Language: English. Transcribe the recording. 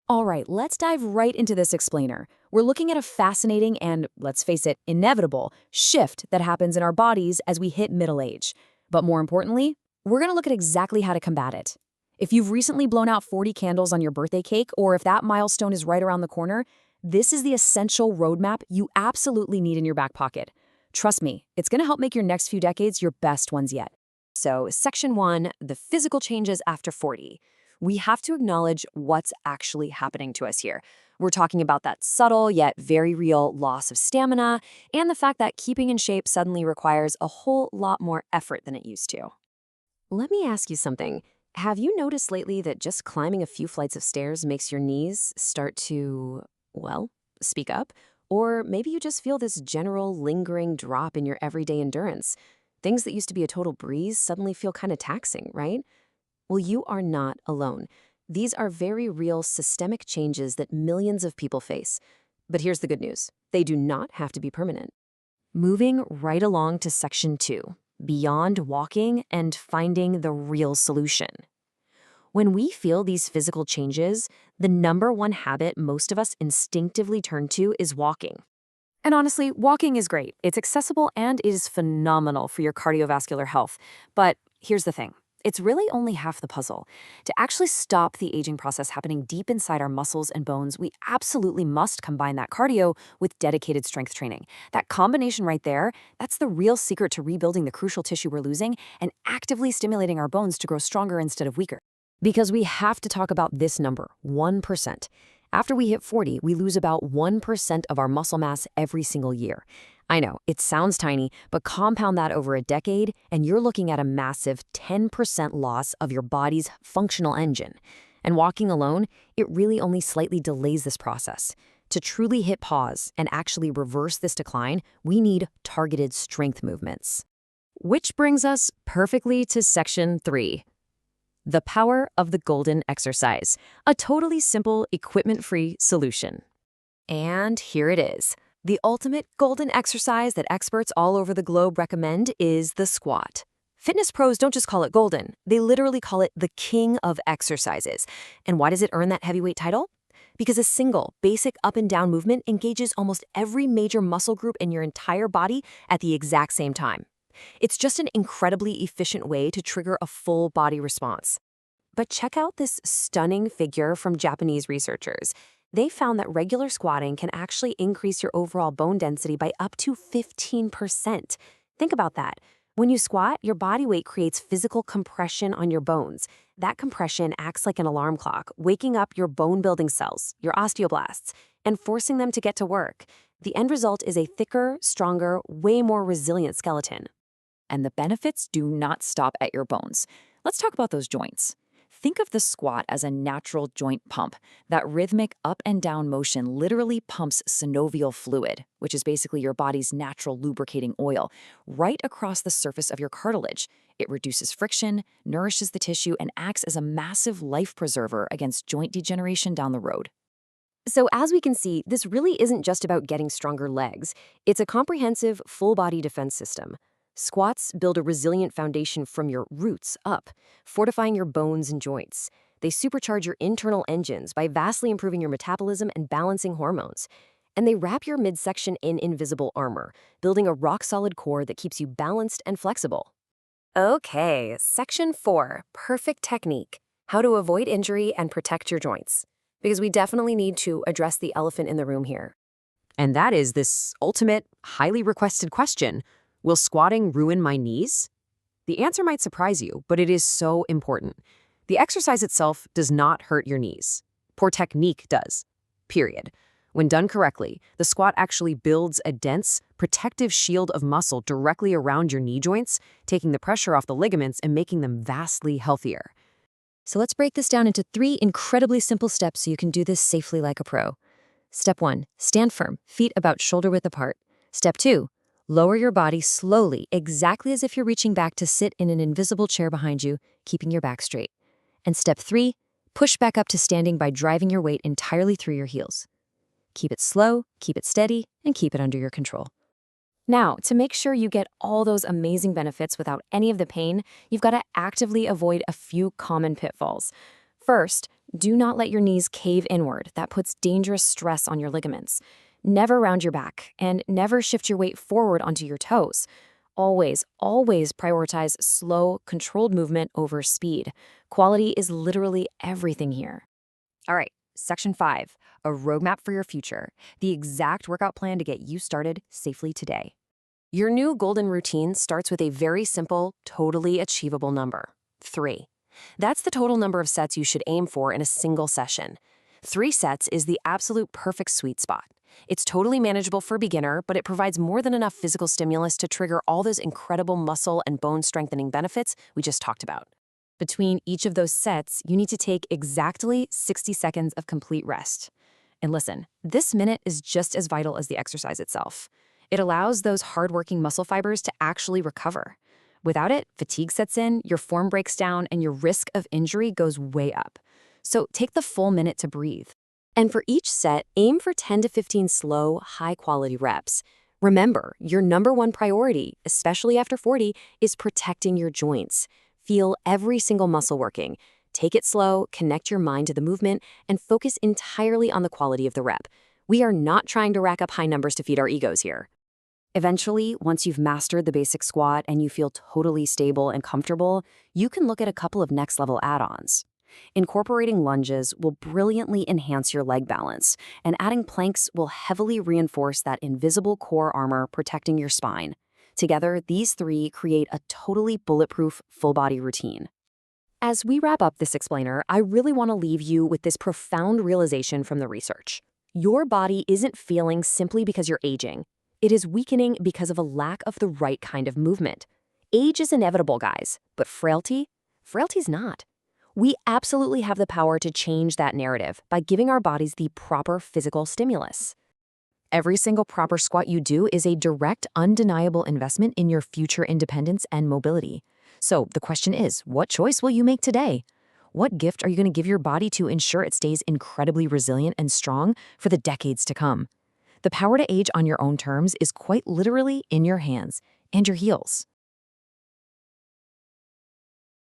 All right, let's dive right into this explainer. We're looking at a fascinating and, let's face it, inevitable shift that happens in our bodies as we hit middle age. But more importantly, we're going to look at exactly how to combat it. If you've recently blown out 40 candles on your birthday cake, or if that milestone is right around the corner, this is the essential roadmap you absolutely need in your back pocket. Trust me, it's going to help make your next few decades your best ones yet. So, Section 1, the physical changes after 40. We have to acknowledge what's actually happening to us here. We're talking about that subtle yet very real loss of stamina and the fact that keeping in shape suddenly requires a whole lot more effort than it used to. Let me ask you something. Have you noticed lately that just climbing a few flights of stairs makes your knees start to, well, speak up? Or maybe you just feel this general lingering drop in your everyday endurance. Things that used to be a total breeze suddenly feel kind of taxing, right? Well, you are not alone. These are very real systemic changes that millions of people face. But here's the good news. They do not have to be permanent. Moving right along to Section 2, beyond walking and finding the real solution. When we feel these physical changes, the number one habit most of us instinctively turn to is walking. And honestly, walking is great. It's accessible and it is phenomenal for your cardiovascular health. But here's the thing. It's really only half the puzzle. To actually stop the aging process happening deep inside our muscles and bones, we absolutely must combine that cardio with dedicated strength training. That combination right there, that's the real secret to rebuilding the crucial tissue we're losing and actively stimulating our bones to grow stronger instead of weaker. Because we have to talk about this number, 1%. After we hit 40, we lose about 1% of our muscle mass every single year. I know, it sounds tiny, but compound that over a decade, and you're looking at a massive 10% loss of your body's functional engine. And walking alone, it really only slightly delays this process. To truly hit pause and actually reverse this decline, we need targeted strength movements. Which brings us perfectly to Section 3. The power of the golden exercise, a totally simple, equipment-free solution. And here it is. The ultimate golden exercise that experts all over the globe recommend is the squat. Fitness pros don't just call it golden, they literally call it the king of exercises. And why does it earn that heavyweight title? Because a single, basic up and down movement engages almost every major muscle group in your entire body at the exact same time. It's just an incredibly efficient way to trigger a full body response. But check out this stunning figure from Japanese researchers. They found that regular squatting can actually increase your overall bone density by up to 15%. Think about that. When you squat, your body weight creates physical compression on your bones. That compression acts like an alarm clock, waking up your bone-building cells, your osteoblasts, and forcing them to get to work. The end result is a thicker, stronger, way more resilient skeleton. And the benefits do not stop at your bones. Let's talk about those joints. Think of the squat as a natural joint pump. That rhythmic up and down motion literally pumps synovial fluid, which is basically your body's natural lubricating oil, right across the surface of your cartilage. It reduces friction, nourishes the tissue, and acts as a massive life preserver against joint degeneration down the road. So as we can see, this really isn't just about getting stronger legs. It's a comprehensive, full-body defense system. Squats build a resilient foundation from your roots up, fortifying your bones and joints. They supercharge your internal engines by vastly improving your metabolism and balancing hormones. And they wrap your midsection in invisible armor, building a rock-solid core that keeps you balanced and flexible. Okay, Section 4, perfect technique. How to avoid injury and protect your joints. Because we definitely need to address the elephant in the room here. And that is this ultimate, highly requested question. Will squatting ruin my knees? The answer might surprise you, but it is so important. The exercise itself does not hurt your knees. Poor technique does. Period. When done correctly, the squat actually builds a dense, protective shield of muscle directly around your knee joints, taking the pressure off the ligaments and making them vastly healthier. So let's break this down into 3 incredibly simple steps so you can do this safely like a pro. Step 1, stand firm, feet about shoulder width apart. Step 2, lower your body slowly, exactly as if you're reaching back to sit in an invisible chair behind you, keeping your back straight. And step 3, push back up to standing by driving your weight entirely through your heels. Keep it slow, keep it steady, and keep it under your control. Now, to make sure you get all those amazing benefits without any of the pain, you've got to actively avoid a few common pitfalls. First, do not let your knees cave inward. That puts dangerous stress on your ligaments. Never round your back, and never shift your weight forward onto your toes. Always prioritize slow, controlled movement over speed. Quality is literally everything here. All right, section 5, a roadmap for your future, the exact workout plan to get you started safely today. Your new golden routine starts with a very simple, totally achievable number, 3. That's the total number of sets you should aim for in a single session. 3 sets is the absolute perfect sweet spot. It's totally manageable for a beginner, but it provides more than enough physical stimulus to trigger all those incredible muscle and bone strengthening benefits we just talked about. Between each of those sets, you need to take exactly 60 seconds of complete rest. And listen, this minute is just as vital as the exercise itself. It allows those hardworking muscle fibers to actually recover. Without it, fatigue sets in, your form breaks down, and your risk of injury goes way up. So take the full minute to breathe. And for each set, aim for 10 to 15 slow, high-quality reps. Remember, your number one priority, especially after 40, is protecting your joints. Feel every single muscle working. Take it slow, connect your mind to the movement, and focus entirely on the quality of the rep. We are not trying to rack up high numbers to feed our egos here. Eventually, once you've mastered the basic squat and you feel totally stable and comfortable, you can look at a couple of next-level add-ons. Incorporating lunges will brilliantly enhance your leg balance, and adding planks will heavily reinforce that invisible core armor protecting your spine. Together, these 3 create a totally bulletproof full-body routine. As we wrap up this explainer, I really want to leave you with this profound realization from the research. Your body isn't failing simply because you're aging. It is weakening because of a lack of the right kind of movement. Age is inevitable, guys, but frailty's not. We absolutely have the power to change that narrative by giving our bodies the proper physical stimulus. Every single proper squat you do is a direct, undeniable investment in your future independence and mobility. So the question is, what choice will you make today? What gift are you going to give your body to ensure it stays incredibly resilient and strong for the decades to come? The power to age on your own terms is quite literally in your hands and your heels.